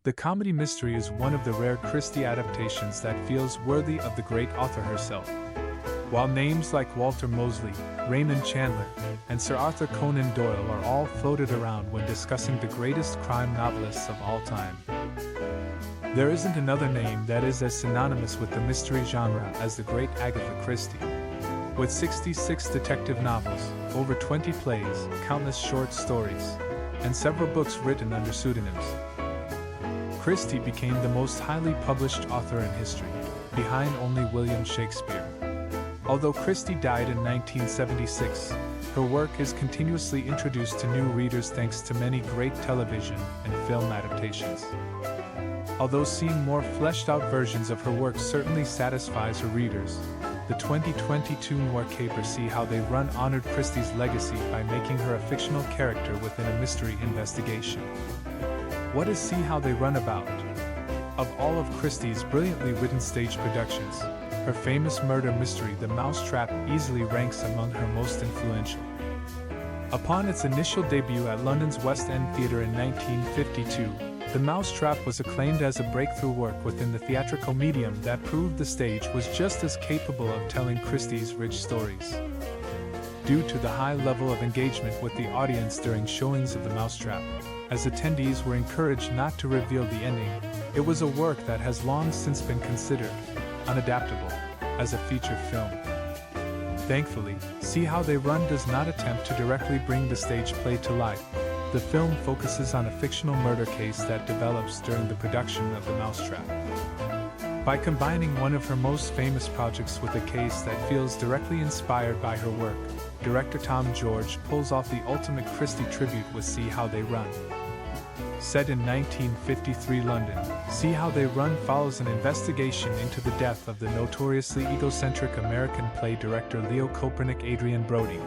The comedy mystery is one of the rare Christie adaptations that feels worthy of the great author herself. While names like Walter Mosley, Raymond Chandler, and Sir Arthur Conan Doyle are all floated around when discussing the greatest crime novelists of all time, there isn't another name that is as synonymous with the mystery genre as the great Agatha Christie. With 66 detective novels, over 20 plays, countless short stories, and several books written under pseudonyms, Christie became the most highly published author in history, behind only William Shakespeare. Although Christie died in 1976, her work is continuously introduced to new readers thanks to many great television and film adaptations. Although seeing more fleshed-out versions of her work certainly satisfies her readers, the 2022 noir caper See How They Run honored Christie's legacy by making her a fictional character within a mystery investigation. What is See How They Run about? Of all of Christie's brilliantly written stage productions, her famous murder mystery The Mousetrap easily ranks among her most influential. Upon its initial debut at London's West End Theatre in 1952, The Mousetrap was acclaimed as a breakthrough work within the theatrical medium that proved the stage was just as capable of telling Christie's rich stories. Due to the high level of engagement with the audience during showings of The Mousetrap, as attendees were encouraged not to reveal the ending, it was a work that has long since been considered unadaptable as a feature film. Thankfully, See How They Run does not attempt to directly bring the stage play to life. The film focuses on a fictional murder case that develops during the production of The Mousetrap. By combining one of her most famous projects with a case that feels directly inspired by her work, director Tom George pulls off the ultimate Christie tribute with See How They Run. Set in 1953 London, See How They Run follows an investigation into the death of the notoriously egocentric American play director Leo Kopernik Adrian Brody,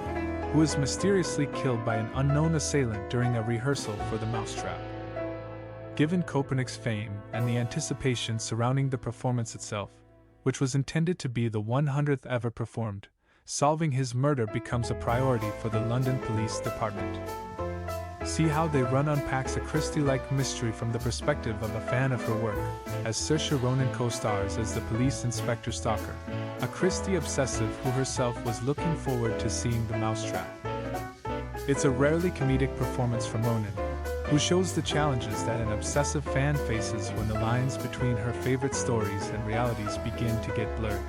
who is mysteriously killed by an unknown assailant during a rehearsal for The Mousetrap. Given Kopernik's fame and the anticipation surrounding the performance itself, which was intended to be the 100th ever performed, solving his murder becomes a priority for the London Police Department. See How They Run unpacks a Christie-like mystery from the perspective of a fan of her work, as Saoirse Ronan co-stars as the police inspector Stalker, a Christie obsessive who herself was looking forward to seeing The Mousetrap. It's a rarely comedic performance from Ronan, who shows the challenges that an obsessive fan faces when the lines between her favorite stories and realities begin to get blurred.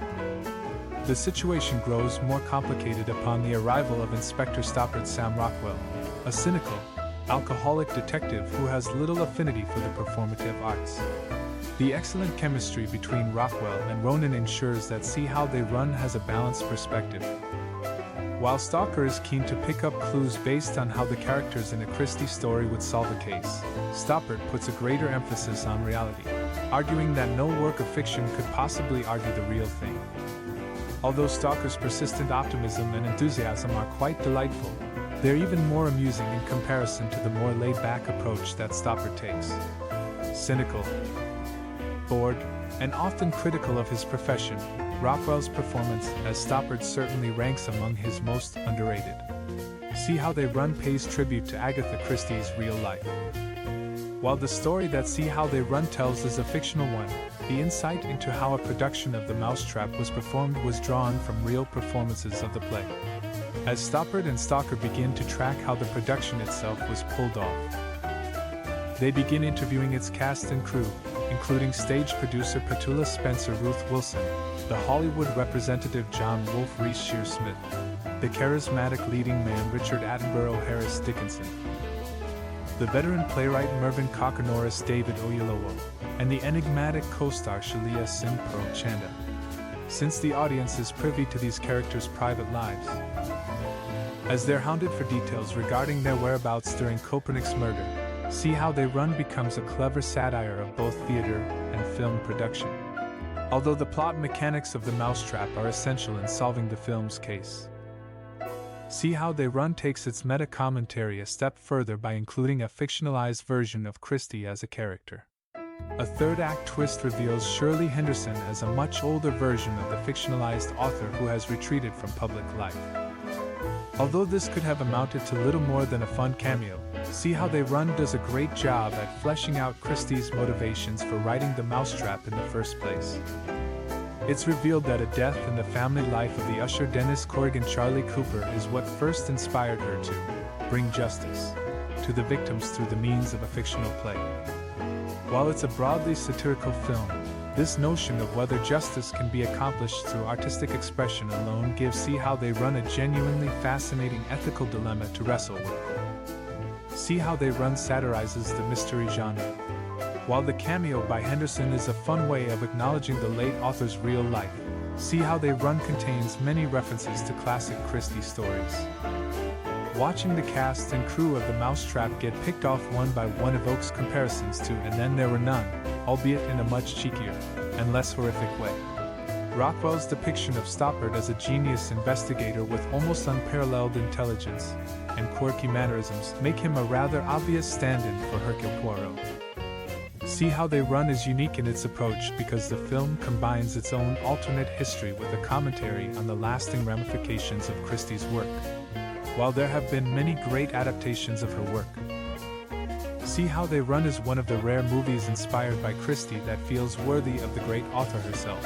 The situation grows more complicated upon the arrival of Inspector Stoppard Sam Rockwell, a cynical, alcoholic detective who has little affinity for the performative arts. The excellent chemistry between Rockwell and Ronan ensures that See How They Run has a balanced perspective. While Stalker is keen to pick up clues based on how the characters in a Christie story would solve a case, Stoppard puts a greater emphasis on reality, arguing that no work of fiction could possibly argue the real thing. Although Stalker's persistent optimism and enthusiasm are quite delightful, they're even more amusing in comparison to the more laid-back approach that Stoppard takes. Cynical, bored, and often critical of his profession, Rockwell's performance as Stoppard certainly ranks among his most underrated. See How They Run pays tribute to Agatha Christie's real life. While the story that See How They Run tells is a fictional one, the insight into how a production of The Mousetrap was performed was drawn from real performances of the play. As Stoppard and Stalker begin to track how the production itself was pulled off, they begin interviewing its cast and crew, including stage producer Petula Spencer Ruth Wilson, the Hollywood representative John Wolfe Reese Shearsmith, the charismatic leading man Richard Attenborough Harris Dickinson, the veteran playwright Mervyn Cocker Norris David Oyelowo, and the enigmatic co-star Shalia Simpro Chanda. Since the audience is privy to these characters' private lives, as they're hounded for details regarding their whereabouts during Kopernik's murder, See How They Run becomes a clever satire of both theater and film production. Although the plot mechanics of The Mousetrap are essential in solving the film's case, See How They Run takes its meta-commentary a step further by including a fictionalized version of Christie as a character. A third-act twist reveals Shirley Henderson as a much older version of the fictionalized author who has retreated from public life. Although this could have amounted to little more than a fun cameo, See How They Run does a great job at fleshing out Christie's motivations for writing The Mousetrap in the first place. It's revealed that a death in the family life of the usher Dennis Corrigan Charlie Cooper is what first inspired her to bring justice to the victims through the means of a fictional play. While it's a broadly satirical film, this notion of whether justice can be accomplished through artistic expression alone gives See How They Run a genuinely fascinating ethical dilemma to wrestle with. See How They Run satirizes the mystery genre. While the cameo by Henderson is a fun way of acknowledging the late author's real life, See How They Run contains many references to classic Christie stories. Watching the cast and crew of The Mousetrap get picked off one by one evokes comparisons to And Then There Were None, albeit in a much cheekier and less horrific way. Rockwell's depiction of Stoppard as a genius investigator with almost unparalleled intelligence and quirky mannerisms make him a rather obvious stand-in for Hercule Poirot. See How They Run is unique in its approach because the film combines its own alternate history with a commentary on the lasting ramifications of Christie's work. While there have been many great adaptations of her work, See How They Run is one of the rare movies inspired by Christie that feels worthy of the great author herself.